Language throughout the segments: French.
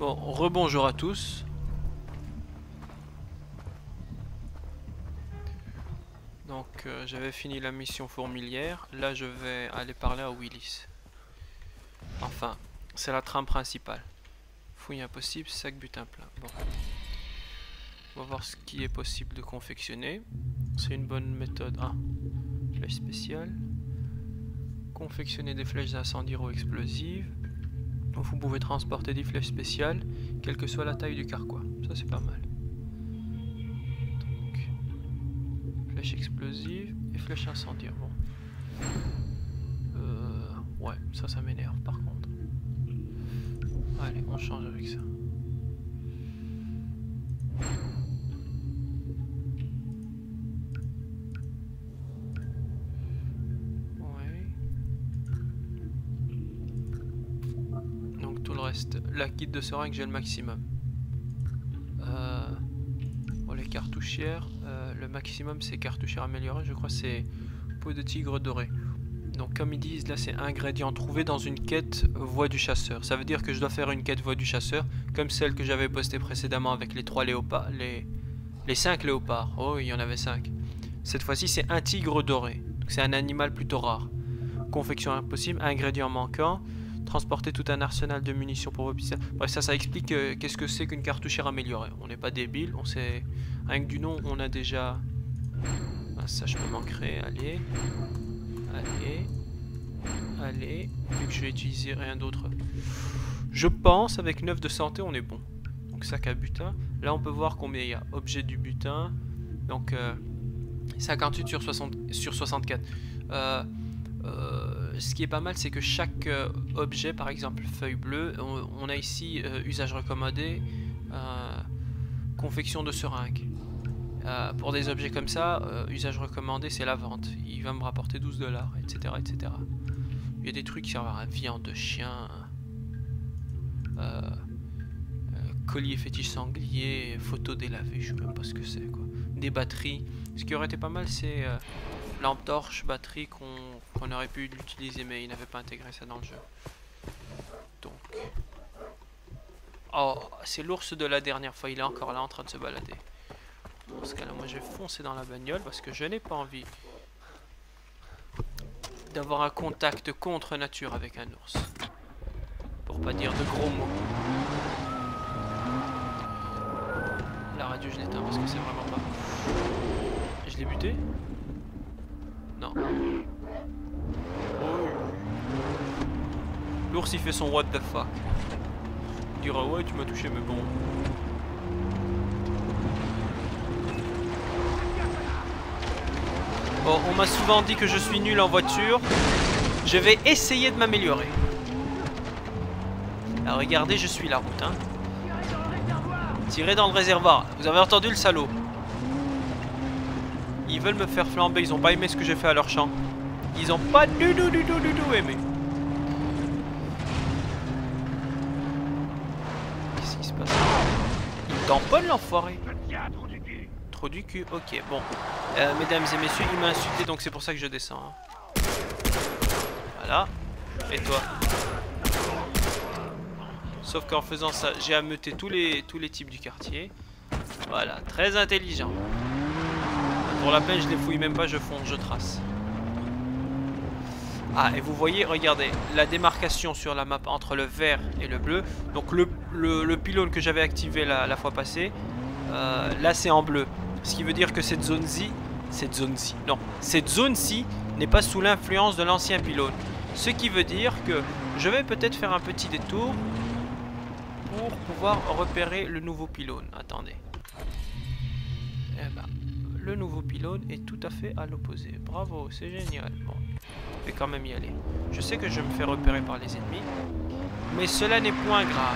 Bon, rebonjour à tous. Donc j'avais fini la mission fourmilière. Là je vais aller parler à Willis. Enfin, c'est la trame principale. Fouille impossible, sac butin plein. Bon. On va voir ce qui est possible de confectionner. C'est une bonne méthode. Ah, flèche spéciale. Confectionner des flèches incendiaires-explosives. Donc vous pouvez transporter des flèches spéciales, quelle que soit la taille du carquois. Ça c'est pas mal. Donc, flèches explosives et flèches incendiaires. Bon. Ouais, ça m'énerve par contre. Allez, on change avec ça. La kit de seringue, j'ai le maximum. Bon, les cartouchières, le maximum c'est cartouchière améliorée, je crois c'est peau de tigre doré. Donc comme ils disent là, c'est ingrédient trouvé dans une quête voie du chasseur. Ça veut dire que je dois faire une quête voie du chasseur, comme celle que j'avais postée précédemment avec les 3 léopards, les 5 léopards. Oh, il y en avait 5. Cette fois-ci c'est un tigre doré. C'est un animal plutôt rare. Confection impossible, ingrédient manquant. Transporter tout un arsenal de munitions pour vos pistolets. Bref, ça explique qu'est-ce que c'est qu'une cartouchière améliorée. On n'est pas débile, on sait. Rien que du nom, on a déjà. Ah, ça, je peux m'en créer. Allez. Allez. Allez. Vu que je vais utiliser rien d'autre. Je pense, avec 9 de santé, on est bon. Donc, sac à butin. Là, on peut voir combien il y a. Objet du butin. Donc, 58 sur 64. Ce qui est pas mal, c'est que chaque objet, par exemple feuille bleue, on a ici usage recommandé, confection de seringue. Pour des objets comme ça, usage recommandé, c'est la vente. Il va me rapporter 12 $, etc., etc. Il y a des trucs qui servent à viande de chien, collier fétiche sanglier, photo délavée, je sais même pas ce que c'est, quoi. Des batteries. Ce qui aurait été pas mal, c'est lampe torche, batterie qu'on aurait pu l'utiliser, mais il n'avait pas intégré ça dans le jeu. Donc, oh, c'est l'ours de la dernière fois, il est encore là en train de se balader. Dans ce cas là, moi je vais foncer dans la bagnole parce que je n'ai pas envie d'avoir un contact contre nature avec un ours, pour pas dire de gros mots. La radio je l'éteins parce que c'est vraiment pas. Je l'ai buté? Non. Oh. L'ours il fait son what the fuck. Il dira ouais tu m'as touché mais bon. Bon, on m'a souvent dit que je suis nul en voiture. Je vais essayer de m'améliorer. Alors regardez, je suis la route, hein. Tirez dans le réservoir. Vous avez entendu le salaud? Ils veulent me faire flamber, ils ont pas aimé ce que j'ai fait à leur champ. Ils ont pas du tout aimé. Qu'est-ce qui se passe? Il me tamponne l'enfoiré. Trop du cul, ok, bon. Mesdames et messieurs, il m'a insulté donc c'est pour ça que je descends. Hein. Voilà. Et toi? Sauf qu'en faisant ça, j'ai ameuté tous les types du quartier. Voilà, très intelligent. Pour la peine, je les fouille même pas, je fonce, je trace. Ah, et vous voyez, regardez, la démarcation sur la map entre le vert et le bleu. Donc le pylône que j'avais activé la fois passée, là c'est en bleu. Ce qui veut dire que cette zone-ci n'est pas sous l'influence de l'ancien pylône. Ce qui veut dire que je vais peut-être faire un petit détour pour pouvoir repérer le nouveau pylône. Attendez. Eh ben, le nouveau pylône est tout à fait à l'opposé. Bravo, c'est génial. Bon, je vais quand même y aller. Je sais que je me fais repérer par les ennemis, mais cela n'est point grave.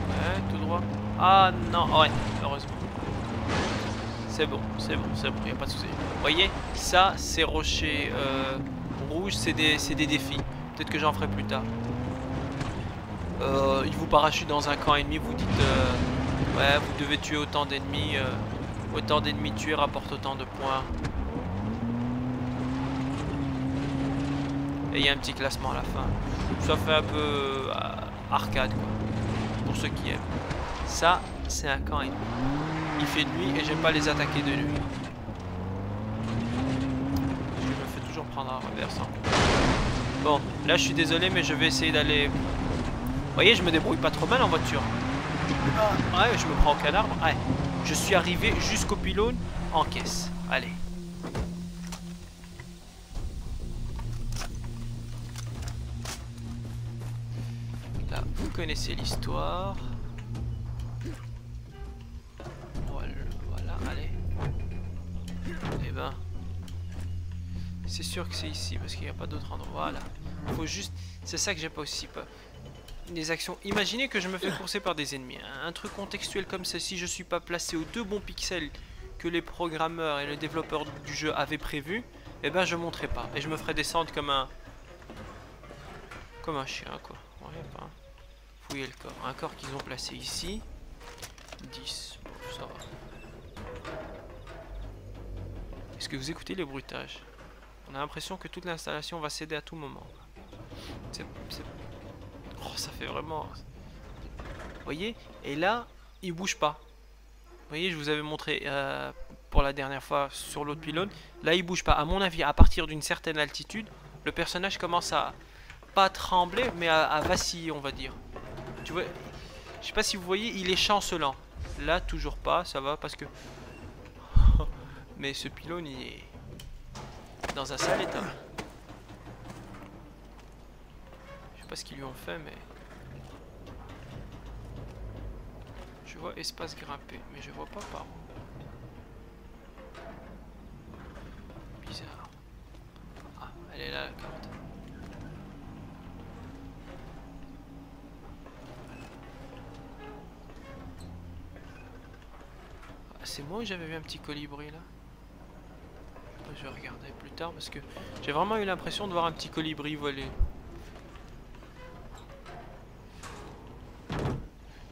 Ouais, tout droit. Ah non, ouais, heureusement. C'est bon, il n'y a pas de souci. Vous voyez, ça, ces rochers rouges, c'est des défis. Peut-être que j'en ferai plus tard. Il vous parachute dans un camp ennemi, vous dites ouais, vous devez tuer autant d'ennemis. Autant d'ennemis tués rapporte autant de points. Et il y a un petit classement à la fin. Ça fait un peu arcade quoi. Pour ceux qui aiment. Ça, c'est un camp ennemi. Il fait nuit et j'aime pas les attaquer de nuit. Je me fais toujours prendre un reversant. Bon, là je suis désolé mais je vais essayer d'aller... Vous voyez, je me débrouille pas trop mal en voiture. Ouais, je me prends au canard. Ouais, je suis arrivé jusqu'au pylône en caisse. Allez. Là, vous connaissez l'histoire. Voilà, allez. Eh ben... C'est sûr que c'est ici parce qu'il n'y a pas d'autre endroit. Voilà. Faut juste... C'est ça que j'ai pas aussi peur. Des actions. Imaginez que je me fais courser par des ennemis. Un truc contextuel comme ceci, je suis pas placé aux 2 bons pixels que les programmeurs et les développeurs du jeu avaient prévu. Et ben je monterai pas. Et je me ferai descendre comme un... Comme un chien quoi. Ouais, pas. Fouiller le corps. Un corps qu'ils ont placé ici. 10. Bon, ça va. Est-ce que vous écoutez les bruitages? On a l'impression que toute l'installation va céder à tout moment. Oh, ça fait vraiment... Vous voyez? Et là, il bouge pas. Vous voyez, je vous avais montré pour la dernière fois sur l'autre pylône. Là, il bouge pas. À mon avis, à partir d'une certaine altitude, le personnage commence à... Pas à trembler, mais à vaciller, on va dire. Tu vois? Je sais pas si vous voyez, il est chancelant. Là, toujours pas, ça va, parce que... Mais ce pylône, il est... dans un sale état. Je sais pas ce qu'ils lui ont fait, mais... Je vois espace grimper, mais je vois pas par où. Bizarre. Ah, elle est là la carte. Ah, c'est moi où j'avais vu un petit colibri là? Je vais regarder plus tard parce que j'ai vraiment eu l'impression de voir un petit colibri voler.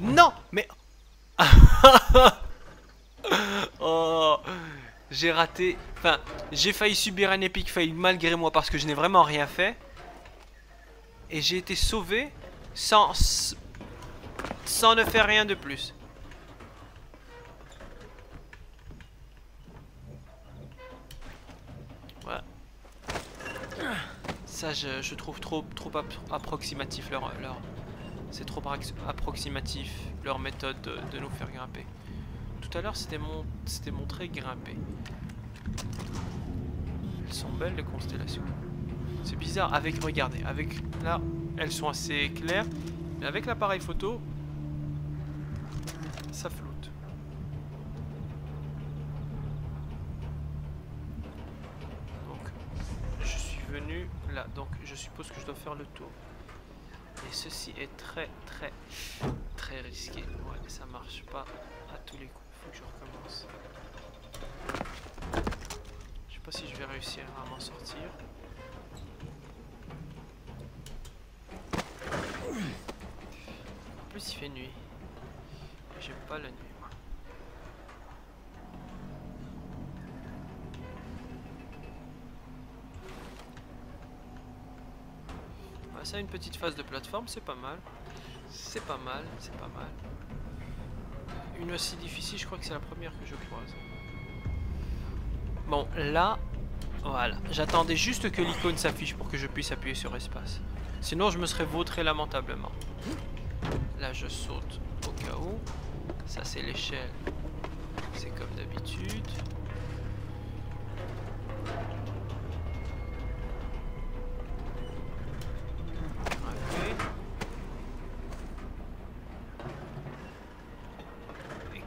Non, mais... Oh, j'ai raté. Enfin, j'ai failli subir un epic fail malgré moi parce que je n'ai vraiment rien fait. Et j'ai été sauvé sans ne faire rien de plus. Voilà. Ça, je trouve trop approximatif leur c'est trop approximatif leur méthode de nous faire grimper. Tout à l'heure, c'était montré grimper. Elles sont belles les constellations. C'est bizarre. Regardez, là, elles sont assez claires, mais avec l'appareil photo, ça flotte. Donc, je suis venu là. Donc, je suppose que je dois faire le tour. Et ceci est très risqué. Ouais, ça marche pas à tous les coups. Faut que je recommence. Je sais pas si je vais réussir à m'en sortir. En plus, il fait nuit. J'aime pas la nuit, moi. Ouais, ça, une petite phase de plateforme, c'est pas mal. C'est pas mal. Une aussi difficile, je crois que c'est la première que je croise. Bon, là, voilà. J'attendais juste que l'icône s'affiche pour que je puisse appuyer sur espace. Sinon, je me serais vautré lamentablement. Là, je saute au cas où. Ça, c'est l'échelle. C'est comme d'habitude.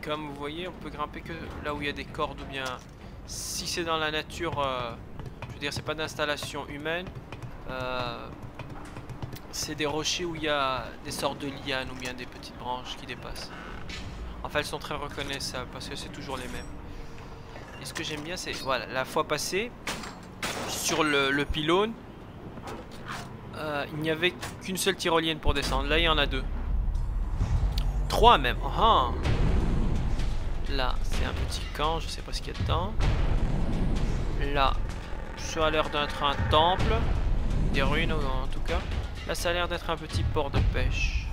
Comme vous voyez, on peut grimper que là où il y a des cordes ou bien si c'est dans la nature, je veux dire c'est pas d'installation humaine, c'est des rochers où il y a des sortes de lianes ou bien des petites branches qui dépassent. Enfin elles sont très reconnaissables parce que c'est toujours les mêmes. Et ce que j'aime bien c'est, voilà, la fois passée, sur le pylône, il n'y avait qu'une seule tyrolienne pour descendre, là il y en a 2. 3 même, Là, c'est un petit camp, je sais pas ce qu'il y a dedans. Là, ça a l'air d'être un temple. Des ruines en tout cas. Là, ça a l'air d'être un petit port de pêche.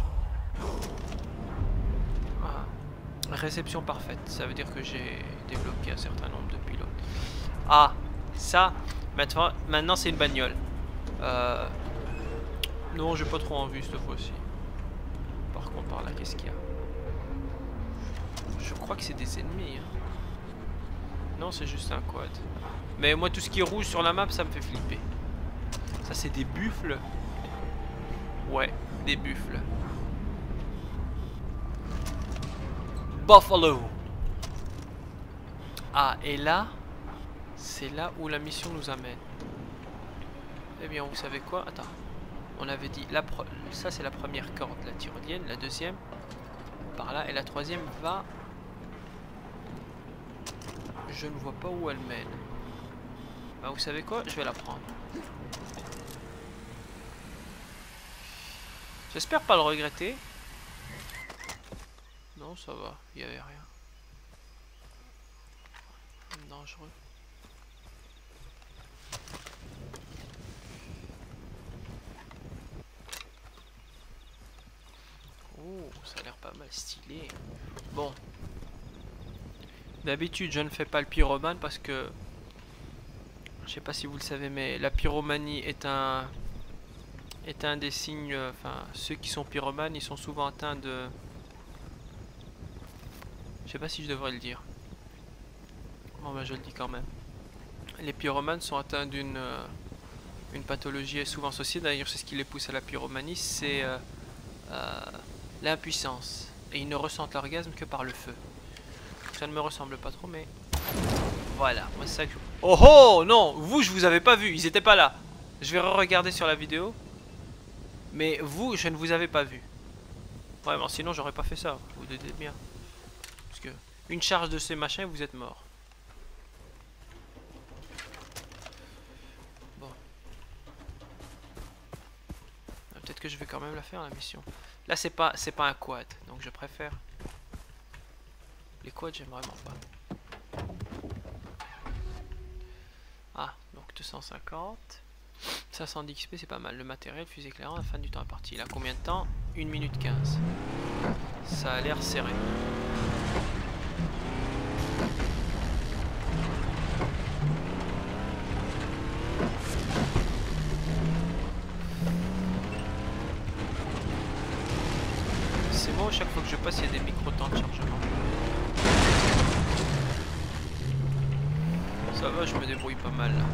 Ah. Réception parfaite. Ça veut dire que j'ai débloqué un certain nombre de pilotes. Ah, ça, maintenant c'est une bagnole. Non, j'ai pas trop envie cette fois-ci. Par contre, par là, qu'est-ce qu'il y a? Je crois que c'est des ennemis. Hein. Non, c'est juste un quad. Mais moi, tout ce qui est rouge sur la map, ça me fait flipper. Ça, c'est des buffles. Ouais, des buffles. Buffalo. Ah, et là, c'est là où la mission nous amène. Eh bien, vous savez quoi? Attends. On avait dit, ça c'est la première corde, la tyrolienne. La deuxième, par là. Et la troisième va... Je ne vois pas où elle mène. Bah, vous savez quoi? Je vais la prendre. J'espère pas le regretter. Non, ça va. Il n'y avait rien. Dangereux. Oh, ça a l'air pas mal stylé. Bon. D'habitude, je ne fais pas le pyromane parce que... Je sais pas si vous le savez, mais la pyromanie est un des signes... Enfin, ceux qui sont pyromanes, ils sont souvent atteints de... Je sais pas si je devrais le dire. Bon, ben je le dis quand même. Les pyromanes sont atteints d'une une pathologie souvent associée, d'ailleurs c'est ce qui les pousse à la pyromanie, c'est l'impuissance. Et ils ne ressentent l'orgasme que par le feu. Ça ne me ressemble pas trop, mais voilà. Moi, c'est ça que... Oh oh non, vous je vous avais pas vu, ils étaient pas là. Je vais re-regarder sur la vidéo. Mais vous, je ne vous avais pas vu. Ouais, bon, sinon j'aurais pas fait ça. Vous doutez bien. Parce que une charge de ces machins, vous êtes mort. Bon. Peut-être que je vais quand même la faire la mission. Là, c'est pas un quad, donc je préfère. Les quads, j'aime vraiment pas. Ah, donc 250. 510 XP, c'est pas mal. Le matériel, fusée éclairant, la fin du temps imparti. Il a combien de temps? 1 minute 15. Ça a l'air serré. C'est bon, chaque fois que je passe, il y a des micro-temps de chargement. Ça va, je me débrouille pas mal là.